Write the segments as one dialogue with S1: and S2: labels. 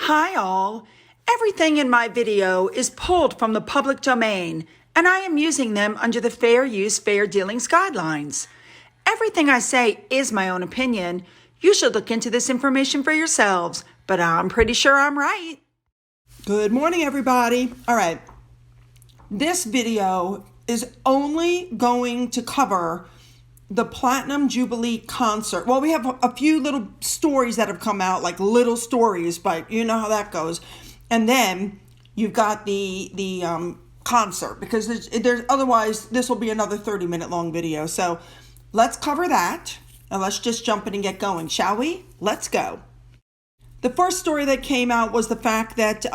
S1: Hi all! Everything in my video is pulled from the public domain, and I am using them under the Fair Use, Fair Dealings guidelines. Everything I say is my own opinion. You should look into this information for yourselves, but I'm pretty sure I'm right.
S2: Good morning, everybody. All right. This video is only going to cover the Platinum Jubilee concert. Well, we have a few little stories that have come out, like little stories, but you know how that goes. And then you've got the concert, because there's otherwise this will be another 30-minute long video. So let's cover that, and let's just jump in and get going, shall we? Let's go. The first story that came out was the fact that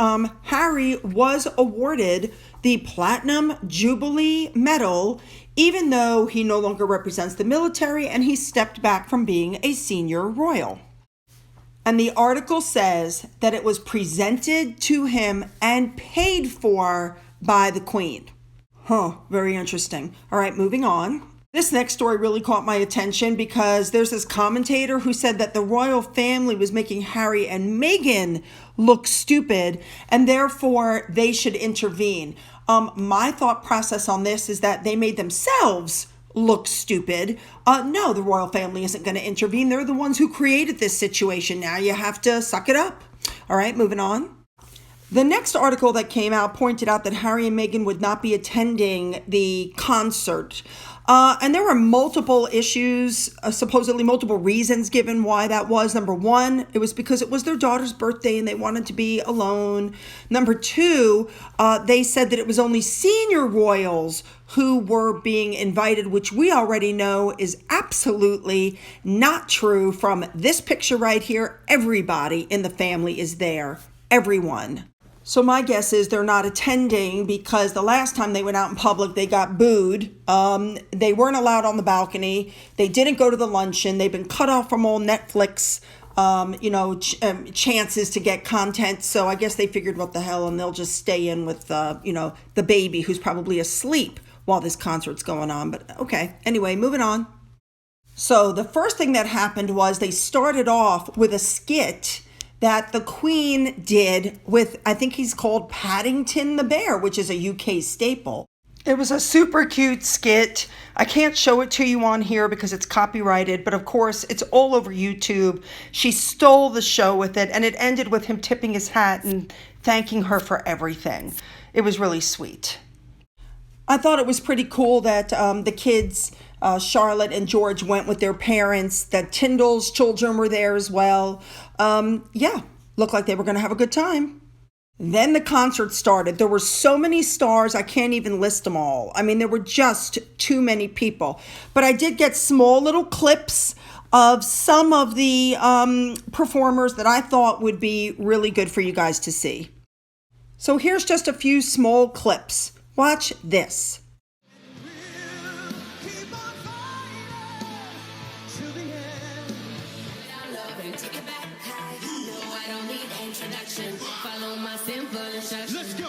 S2: Harry was awarded the Platinum Jubilee Medal, even though he no longer represents the military and he stepped back from being a senior royal. And the article says that it was presented to him and paid for by the Queen. Very interesting. All right, moving on. This next story really caught my attention because there's this commentator who said that the royal family was making Harry and Meghan look stupid and therefore they should intervene. My thought process on this is that they made themselves look stupid. No, the royal family isn't going to intervene. They're the ones who created this situation. Now you have to suck it up. All right, moving on. The next article that came out pointed out that Harry and Meghan would not be attending the concert. And there were multiple issues, supposedly multiple reasons given why that was. Number one, it was because it was their daughter's birthday and they wanted to be alone. Number two, they said that it was only senior royals who were being invited, which we already know is absolutely not true. From this picture right here, everybody in the family is there. Everyone. So my guess is they're not attending because the last time they went out in public, they got booed. They weren't allowed on the balcony. They didn't go to the luncheon. They've been cut off from all Netflix, chances to get content. So I guess they figured, what the hell, and they'll just stay in with, the baby who's probably asleep while this concert's going on. But okay, anyway, moving on. So the first thing that happened was they started off with a skit that the Queen did with, I think he's called Paddington the Bear, which is a UK staple. It was a super cute skit. I can't show it to you on here because it's copyrighted, but of course it's all over YouTube. She stole the show with it, and it ended with him tipping his hat and thanking her for everything. It was really sweet. I thought it was pretty cool that the kids, Charlotte and George, went with their parents, that Tyndall's children were there as well. Looked like they were going to have a good time. Then the concert started. There were so many stars, I can't even list them all. I mean, there were just too many people. But I did get small little clips of some of the performers that I thought would be really good for you guys to see. So here's just a few small clips. Watch this.
S3: Let's go.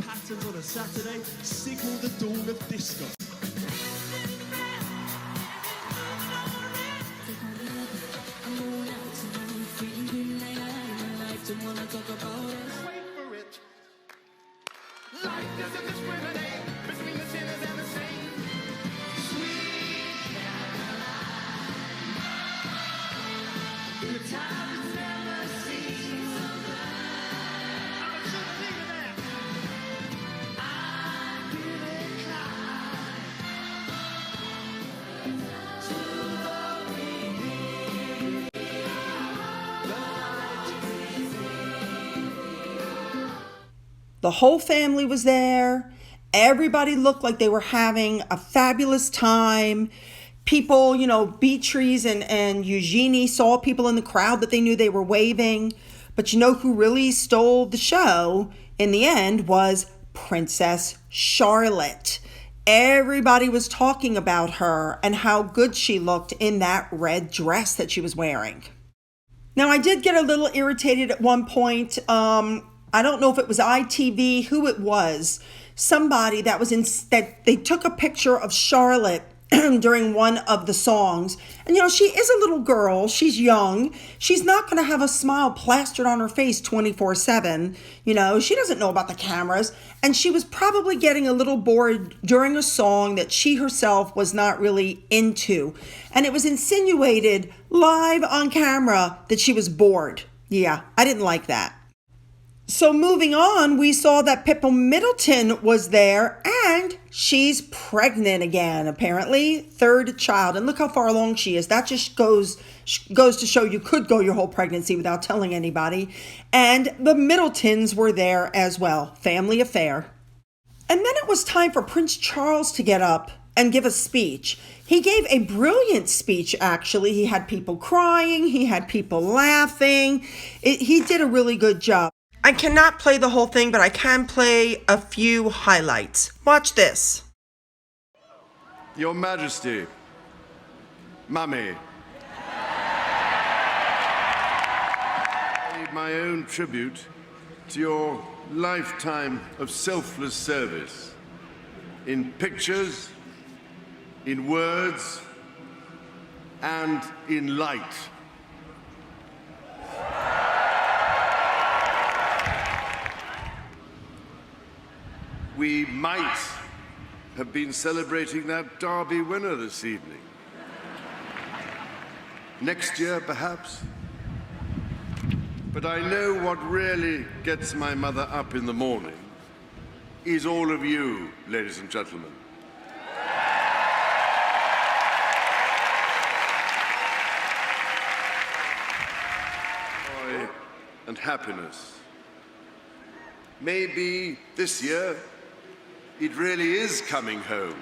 S3: Patterns on a Saturday signal the dawn of disco. Wait for it. Life doesn't discriminate between the sinners and the saints. Sweet Caroline, in the time it's never seen so bright. I'm a true believer there. I really cry to the redeemed.
S2: The whole family was there. Everybody looked like they were having a fabulous time. People, Beatrice and Eugenie saw people in the crowd that they knew they were waving. But you know who really stole the show in the end was Princess Charlotte. Everybody was talking about her and how good she looked in that red dress that she was wearing. Now, I did get a little irritated at one point. I don't know if it was ITV, who it was. Somebody that was that they took a picture of Charlotte during one of the songs. And, she is a little girl. She's young. She's not going to have a smile plastered on her face 24/7. She doesn't know about the cameras. And she was probably getting a little bored during a song that she herself was not really into. And it was insinuated live on camera that she was bored. Yeah, I didn't like that. So moving on, we saw that Pippa Middleton was there, and she's pregnant again, apparently, third child. And look how far along she is. That just goes to show you could go your whole pregnancy without telling anybody. And the Middletons were there as well, family affair. And then it was time for Prince Charles to get up and give a speech. He gave a brilliant speech, actually. He had people crying. He had people laughing. He did a really good job. I cannot play the whole thing, but I can play a few highlights. Watch this.
S3: Your Majesty, Mummy, I paid my own tribute to your lifetime of selfless service in pictures, in words, and in light. We might have been celebrating that Derby winner this evening. Next year, perhaps. But I know what really gets my mother up in the morning is all of you, ladies and gentlemen. Joy and happiness. Maybe this year, it really is coming home.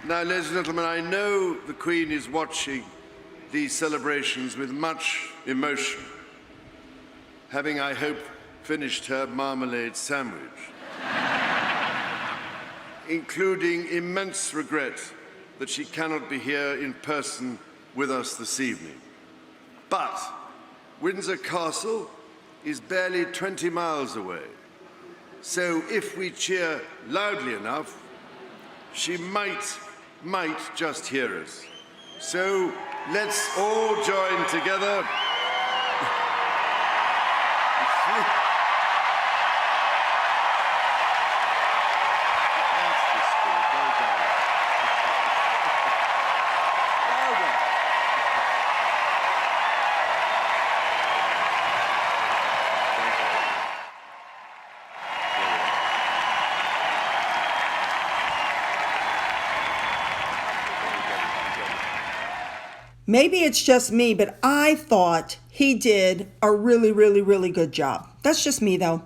S3: Now, ladies and gentlemen, I know the Queen is watching these celebrations with much emotion, having, I hope, finished her marmalade sandwich, including immense regret that she cannot be here in person with us this evening. But Windsor Castle is barely 20 miles away. So if we cheer loudly enough, she might just hear us. So let's all join together.
S2: Maybe it's just me, but I thought he did a really, really, really good job. That's just me, though.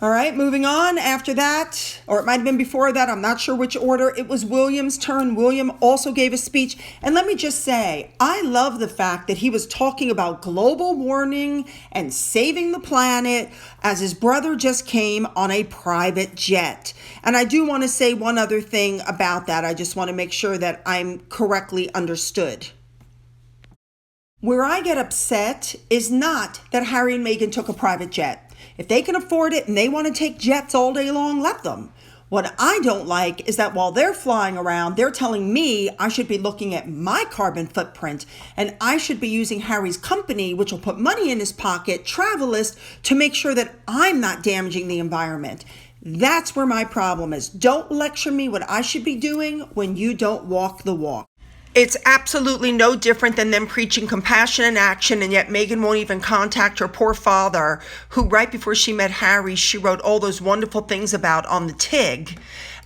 S2: All right, moving on. After that, or it might have been before that, I'm not sure which order, it was William's turn. William also gave a speech. And let me just say, I love the fact that he was talking about global warming and saving the planet as his brother just came on a private jet. And I do want to say one other thing about that. I just want to make sure that I'm correctly understood. Where I get upset is not that Harry and Meghan took a private jet. If they can afford it and they want to take jets all day long, let them. What I don't like is that while they're flying around, they're telling me I should be looking at my carbon footprint and I should be using Harry's company, which will put money in his pocket, Travelist, to make sure that I'm not damaging the environment. That's where my problem is. Don't lecture me what I should be doing when you don't walk the walk. It's absolutely no different than them preaching compassion and action, and yet Meghan won't even contact her poor father, who right before she met Harry, she wrote all those wonderful things about on the TIG,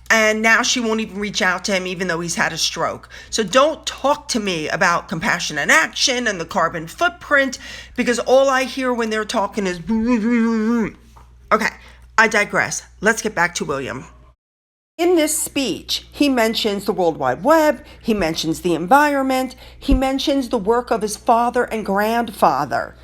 S2: and now she won't even reach out to him even though he's had a stroke. So don't talk to me about compassion and action and the carbon footprint, because all I hear when they're talking is... Okay, I digress. Let's get back to William. In this speech, he mentions the World Wide Web, he mentions the environment, he mentions the work of his father and grandfather.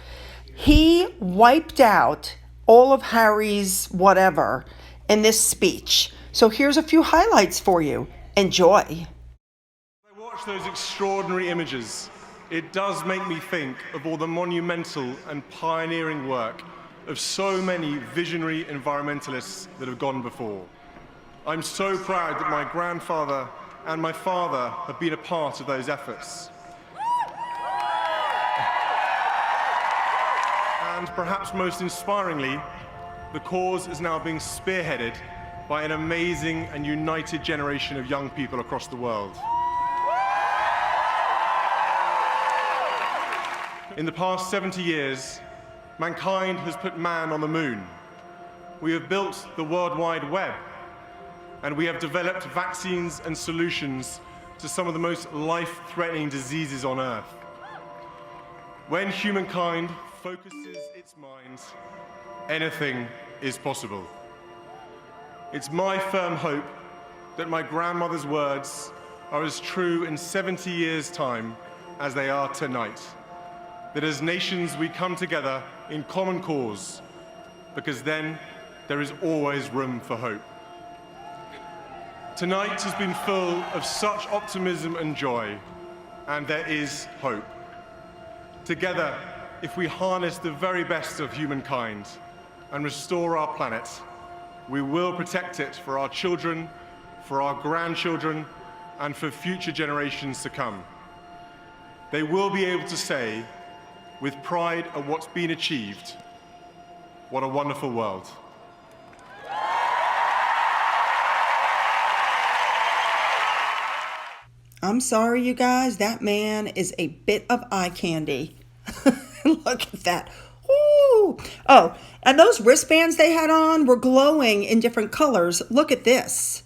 S2: He wiped out all of Harry's whatever in this speech. So here's a few highlights for you. Enjoy.
S4: I watch those extraordinary images. It does make me think of all the monumental and pioneering work of so many visionary environmentalists that have gone before. I'm so proud that my grandfather and my father have been a part of those efforts. And perhaps most inspiringly, the cause is now being spearheaded by an amazing and united generation of young people across the world. In the past 70 years, mankind has put man on the moon. We have built the World Wide Web, and we have developed vaccines and solutions to some of the most life-threatening diseases on Earth. When humankind focuses its mind, anything is possible. It's my firm hope that my grandmother's words are as true in 70 years' time as they are tonight. That as nations we come together in common cause, because then there is always room for hope. Tonight has been full of such optimism and joy, and there is hope. Together, if we harness the very best of humankind and restore our planet, we will protect it for our children, for our grandchildren, and for future generations to come. They will be able to say, with pride at what's been achieved, what a wonderful world.
S2: I'm sorry, you guys, that man is a bit of eye candy. Look at that. Ooh. Oh, and those wristbands they had on were glowing in different colors. Look at this.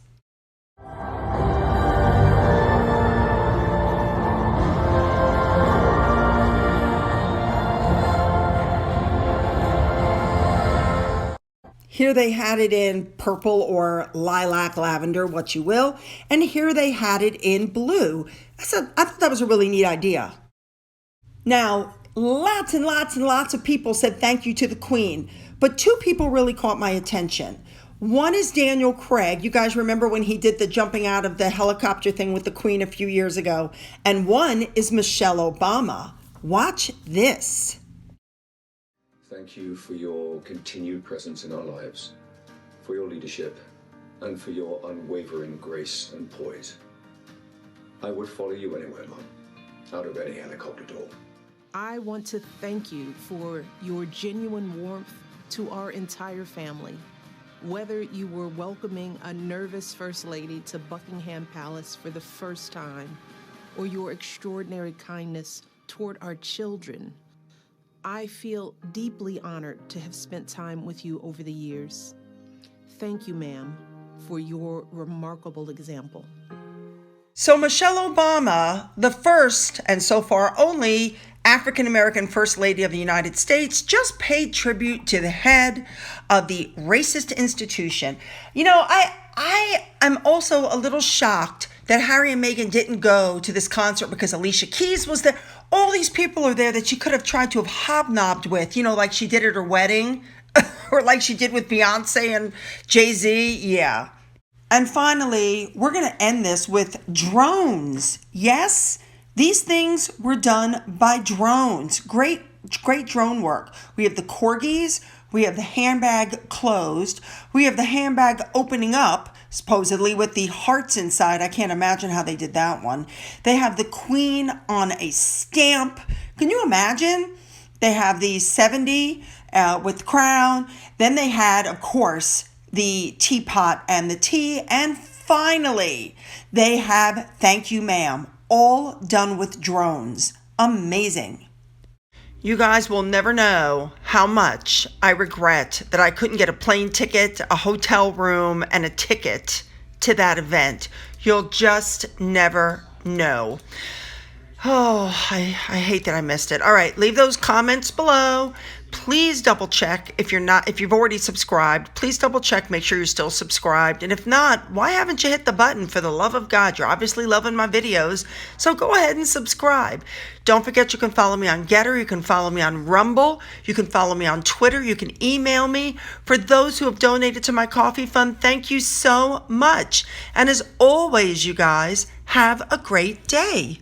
S2: Here they had it in purple or lilac, lavender, what you will. And here they had it in blue. I thought that was a really neat idea. Now, lots and lots and lots of people said thank you to the Queen, but two people really caught my attention. One is Daniel Craig. You guys remember when he did the jumping out of the helicopter thing with the Queen a few years ago. And one is Michelle Obama. Watch this.
S5: Thank you for your continued presence in our lives, for your leadership, and for your unwavering grace and poise. I would follow you anywhere, Mom, out of any helicopter door.
S6: I want to thank you for your genuine warmth to our entire family. Whether you were welcoming a nervous First Lady to Buckingham Palace for the first time, or your extraordinary kindness toward our children, I feel deeply honored to have spent time with you over the years. Thank you, ma'am, for your remarkable example.
S2: So Michelle Obama, the first and so far only African-American First Lady of the United States, just paid tribute to the head of the racist institution. You know, I am also a little shocked that Harry and Meghan didn't go to this concert because Alicia Keys was there. All these people are there that she could have tried to have hobnobbed with, you know, like she did at her wedding or like she did with Beyonce and Jay-Z. Yeah. And finally, we're going to end this with drones. Yes, these things were done by drones. Great drone work. We have the corgis. We have the handbag closed. We have the handbag opening up, supposedly with the hearts inside. I can't imagine how they did that one. They have the Queen on a stamp. Can you imagine? They have the 70 with the crown. Then they had, of course, the teapot and the tea. And finally, they have thank you, ma'am, all done with drones. Amazing. You guys will never know how much I regret that I couldn't get a plane ticket, a hotel room, and a ticket to that event. You'll just never know. Oh, I hate that I missed it. All right, leave those comments below. Please double check if you've already subscribed. Please double check, make sure you're still subscribed. And if not, why haven't you hit the button? For the love of God, you're obviously loving my videos. So go ahead and subscribe. Don't forget you can follow me on Getter. You can follow me on Rumble. You can follow me on Twitter. You can email me. For those who have donated to my coffee fund, thank you so much. And as always, you guys, have a great day.